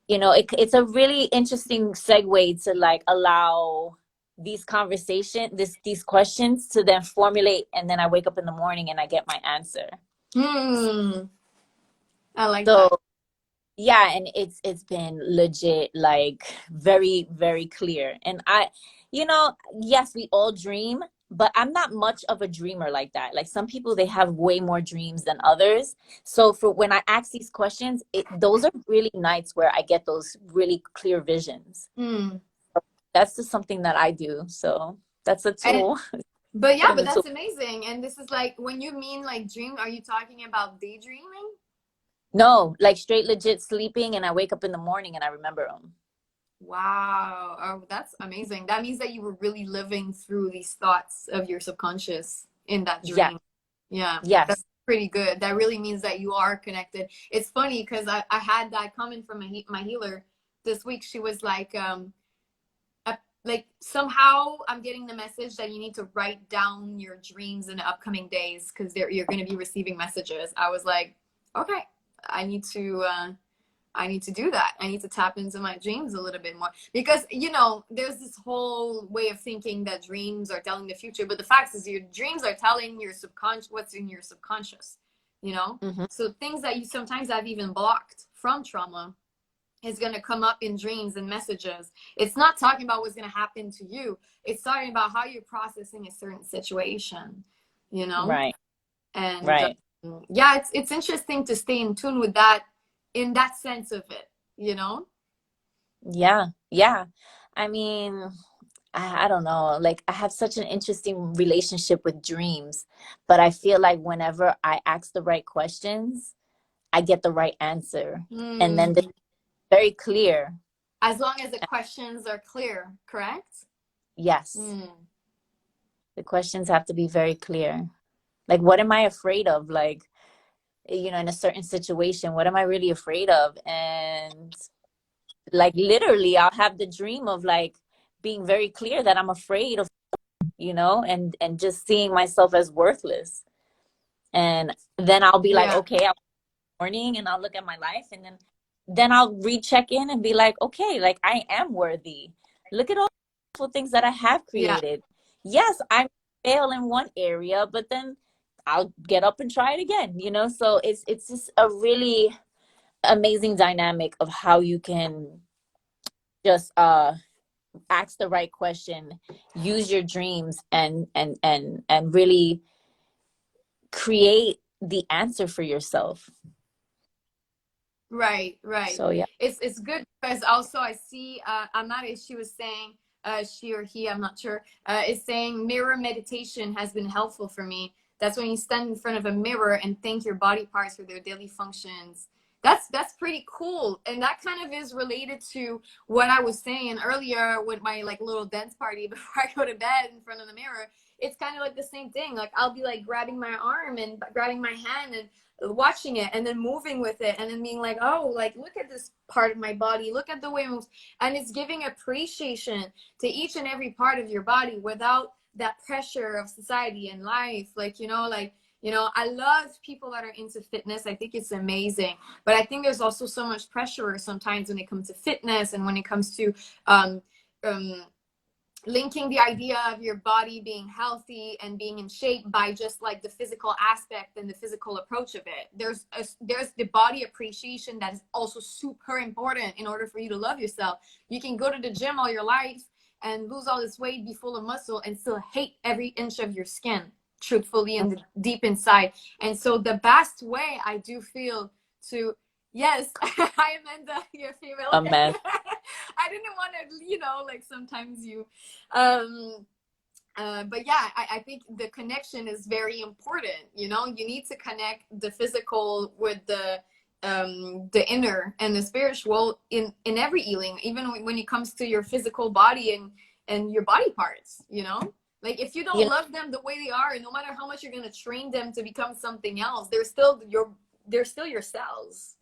you know, it's a really interesting segue to like allow these questions to then formulate, and then I wake up in the morning and I get my answer. Mm. I like So that. yeah, and it's been legit, like very, very clear. And yes, we all dream, but I'm not much of a dreamer like that. Like some people, they have way more dreams than others. So for when I ask these questions, those are really nights where I get those really clear visions. Mm. That's just something that I do. So that's a And tool. but yeah, Put in but the tool. that's amazing. And this is like when you mean like dream, are you talking about daydreaming? No, like straight legit sleeping, and I wake up in the morning and I remember them. Wow. Oh, that's amazing. That means that you were really living through these thoughts of your subconscious in that Yes, dream. Yeah, that's yes. pretty good. That really means that you are connected. It's funny because I had that comment from my healer this week. She was like somehow I'm getting the message that you need to write down your dreams in the upcoming days because you're going to be receiving messages. I was like, okay, I need to do that. I need to tap into my dreams a little bit more because there's this whole way of thinking that dreams are telling the future, but the fact is your dreams are telling your subconscious what's in your subconscious. Hmm. So things that you sometimes have even blocked from trauma is going to come up in dreams and messages. It's not talking about what's going to happen to you. It's talking about how you're processing a certain situation, you know? Right, And right. yeah, it's interesting to stay in tune with that in that sense of it. Yeah, yeah. I mean, I don't know. Like, I have such an interesting relationship with dreams, but I feel like whenever I ask the right questions, I get the right answer. And then Mm. it's very clear. As long as the questions are clear, correct? Yes, Mm. the questions have to be very clear. Like, what am I afraid of? Like, in a certain situation, what am I really afraid of? And like, literally, I'll have the dream of like being very clear that I'm afraid of, and just seeing myself as worthless. And then I'll be like, Yeah, okay, morning, and I'll look at my life, and then I'll recheck in and be like, okay, like I am worthy. Look at all the beautiful things that I have yeah, created. Yes, I fail in one area, but then I'll get up and try it again. So it's just a really amazing dynamic of how you can just ask the right question, use your dreams, and really create the answer for yourself. right. So yeah. It's good because also I see I'm not she was saying she or he, I'm not sure, is saying mirror meditation has been helpful for me. That's when you stand in front of a mirror and thank your body parts for their daily functions. That's pretty cool, and that kind of is related to what I was saying earlier with my like little dance party before I go to bed in front of the mirror. It's kind of like the same thing. Like I'll be like grabbing my arm and grabbing my hand and watching it and then moving with it and then being like, oh, like look at this part of my body, look at the way it moves. And it's giving appreciation to each and every part of your body without that pressure of society and life. I love people that are into fitness. I think it's amazing, but I think there's also so much pressure sometimes when it comes to fitness and when it comes to um, um, linking the idea of your body being healthy and being in shape by just like the physical aspect and the physical approach of it. There's the body appreciation that is also super important in order for you to love yourself. You can go to the gym all your life and lose all this weight, be full of muscle, and still hate every inch of your skin, truthfully, in the deep inside. And so the best way I do feel to yes, hi Amanda, you're female. Amen. I didn't want to, like sometimes you um but yeah, I think the connection is very important. You need to connect the physical with the inner and the spiritual in every healing, even when it comes to your physical body and your body parts. Like if you don't you know love them the way they are, and no matter how much you're going to train them to become something else, they're still your cells.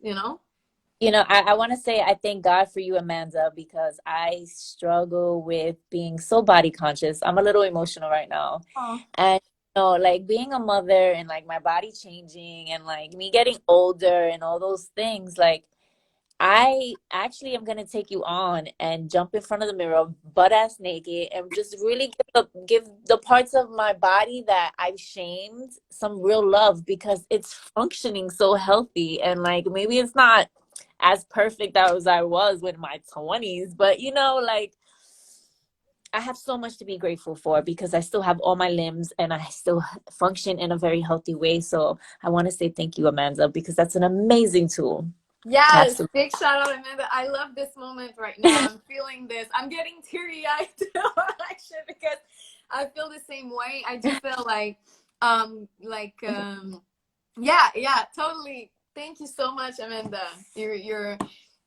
I want to say I thank God for you, Amanda, because I struggle with being so body conscious. I'm a little emotional right now. Oh. And like being a mother and like my body changing and like me getting older and all those things, like I actually am gonna take you on and jump in front of the mirror, butt ass naked, and just really give the parts of my body that I've shamed some real love because it's functioning so healthy. And like maybe it's not as perfect as I was with my 20s. But, you know, like, I have so much to be grateful for because I still have all my limbs and I still function in a very healthy way. So I want to say thank you, Amanda, because that's an amazing tool. Yes, Absolutely. big shout out, Amanda. I love this moment right now. I'm feeling this. I'm getting teary-eyed actually because I feel the same way. I do feel yeah, totally. Thank you so much, Amanda. You're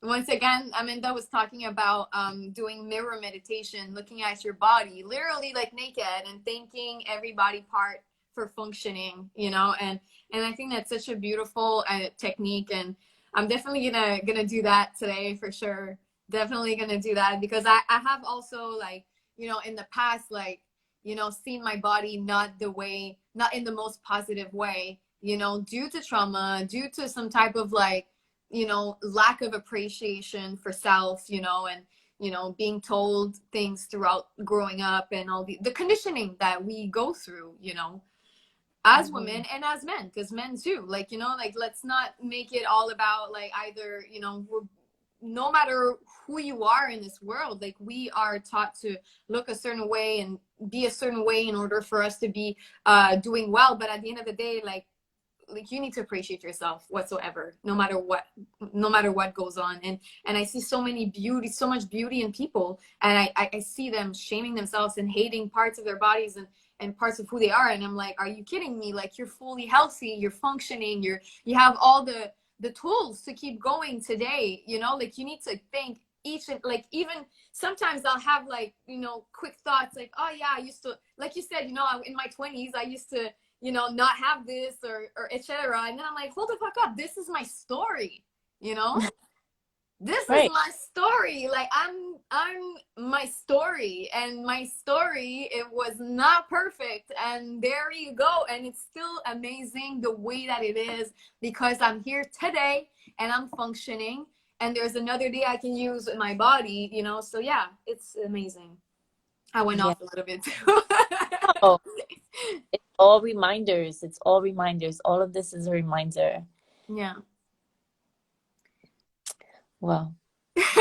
once again, Amanda was talking about doing mirror meditation, looking at your body, literally like naked, and thanking every body part for functioning, you know, and I think that's such a beautiful technique, and I'm definitely gonna do that today for sure. Definitely gonna do that because I have also, like, you know, in the past, like, you know, seen my body not in the most positive way, you know, due to trauma, due to some type of, like, you know, lack of appreciation for self, you know, and, you know, being told things throughout growing up and all the conditioning that we go through, you know, as women and as men, because men too, like, you know, like, let's not make it all about, like, either, you know, no matter who you are in this world, like, we are taught to look a certain way and be a certain way in order for us to be doing well. But at the end of the day, like, you need to appreciate yourself whatsoever, no matter what goes on. And I see so much beauty in people, and I see them shaming themselves and hating parts of their bodies and parts of who they are, and I'm like, are you kidding me? Like, you're fully healthy, you're functioning, you have all the tools to keep going today, you know. Like, you need to thank each, and, like, even sometimes I'll have, like, you know, quick thoughts like, oh yeah, I used to, like you said, you know, in my 20s I used to, you know, not have this or etc. And then I'm like, hold the fuck up, this is my story, you know. This is Right. my story. Like, I'm my story, and my story, it was not perfect, and there you go, and it's still amazing the way that it is, because I'm here today and I'm functioning, and there's another day I can use in my body, you know. So yeah, it's amazing. I went Yeah. off a little bit too. Oh, it's all reminders. It's all reminders. All of this is a reminder. Yeah. Well, It's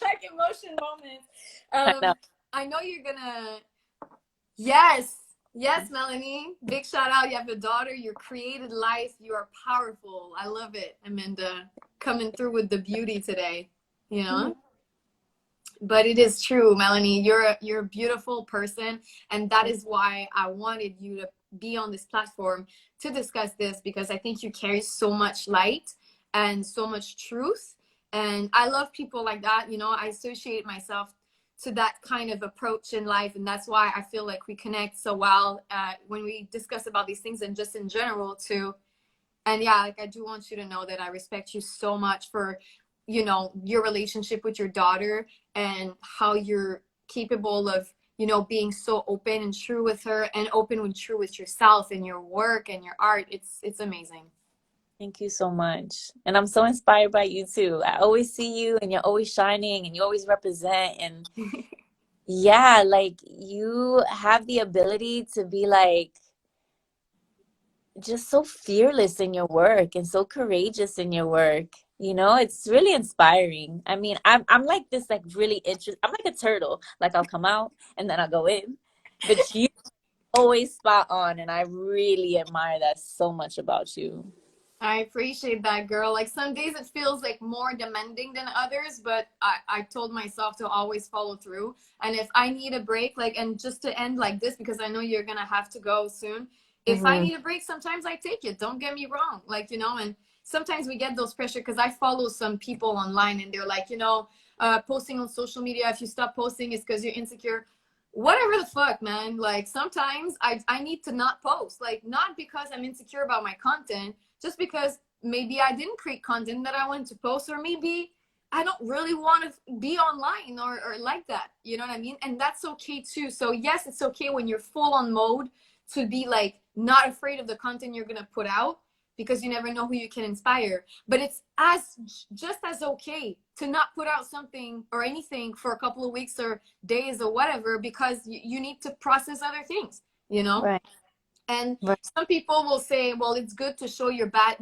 like emotion moments. I know. I know you're gonna. Yes, yes, Melanie. Big shout out. You have a daughter. Your created life. You are powerful. I love it, Amanda. Coming through with the beauty today. You know. But it is true, Melanie. You're a beautiful person, and that is why I wanted you to be on this platform to discuss this, because I think you carry so much light and so much truth, and I love people like that. You know, I associate myself to that kind of approach in life, and that's why I feel like we connect so well when we discuss about these things, and just in general too. And yeah, like, I do want you to know that I respect you so much for, you know, your relationship with your daughter, and how you're capable of, you know, being so open and true with her, and open and true with yourself and your work and your art. It's amazing. Thank you so much. And I'm so inspired by you too. I always see you and you're always shining and you always represent. And yeah, like, you have the ability to be, like, just so fearless in your work and so courageous in your work. You know, it's really inspiring. I mean, I'm like this, like, really interesting. I'm like a turtle. Like, I'll come out and then I'll go in. But you always spot on, and I really admire that so much about you. I appreciate that, girl. Like, some days it feels like more demanding than others, but I told myself to always follow through. And if I need a break, like, and just to end like this, because I know you're gonna have to go soon. If I Mm-hmm. need a break, sometimes I take it. Don't get me wrong. Like, you know, and sometimes we get those pressure, because I follow some people online, and they're like, you know, posting on social media, if you stop posting, it's because you're insecure. Whatever the fuck, man. Like, sometimes I need to not post. Like, not because I'm insecure about my content, just because maybe I didn't create content that I wanted to post, or maybe I don't really want to be online, or like that. You know what I mean? And that's okay too. So yes, it's okay when you're full on mode to be, like, not afraid of the content you're gonna put out, because you never know who you can inspire. But it's just as okay to not put out something or anything for a couple of weeks or days or whatever, because you need to process other things, you know. Right. And Right. some people will say, well, it's good to show your bad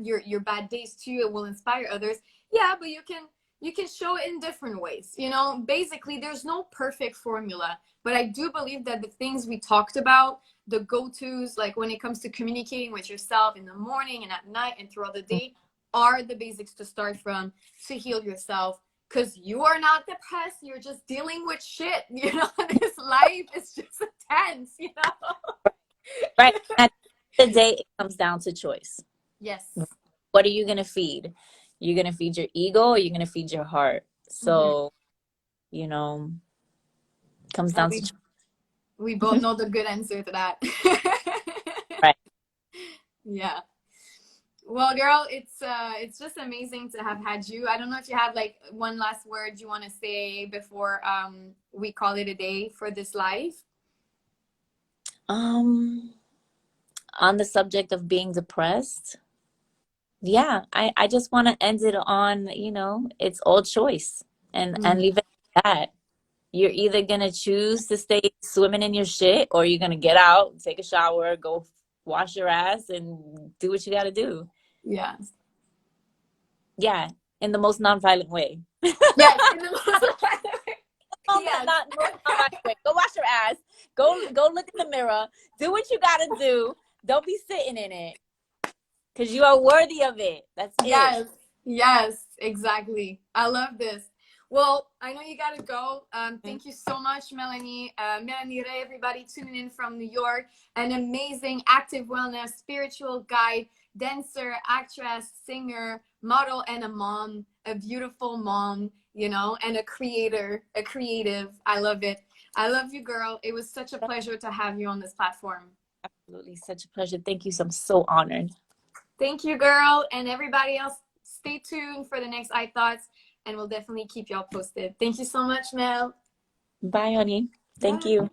days too. It will inspire others. Yeah, but you can show it in different ways. You know, basically there's no perfect formula, but I do believe that the things we talked about, the go-tos, like when it comes to communicating with yourself in the morning and at night and throughout the day, are the basics to start from to heal yourself. Because you are not depressed, you're just dealing with shit. You know, this life is just intense, you know? Right. At the end of the day, it comes down to choice. Yes. What are you going to feed? You're going to feed your ego, or you're going to feed your heart? So, you know, it comes And down to choice. we both know the good answer to that. Right. Yeah. Well, girl, it's just amazing to have had you. I don't know if you have like one last word you want to say before we call it a day for this live. On the subject of being depressed, yeah, I just want to end it on, you know, it's all choice, and leave it at that. You're either gonna choose to stay swimming in your shit, or you're gonna get out, take a shower, go wash your ass, and do what you gotta do. Yeah. Yeah, in the most nonviolent way. Yes, in the most yes. Not most nonviolent way. Go wash your ass. Go look in the mirror. Do what you gotta do. Don't be sitting in it, because you are worthy of it. That's it. Yes, yes, exactly. I love this. Well, I know you gotta go. Thank you so much, Melanie. Melanie Ré, everybody tuning in from New York. An amazing active wellness, spiritual guide, dancer, actress, singer, model, and a mom, a beautiful mom, you know, and a creator, a creative. I love it. I love you, girl. It was such a pleasure to have you on this platform. Absolutely, such a pleasure. Thank you. I'm so honored. Thank you, girl. And everybody else, stay tuned for the next EyeThoughts, and we'll definitely keep y'all posted. Thank you so much, Mel. Bye, honey. Thank Bye. you.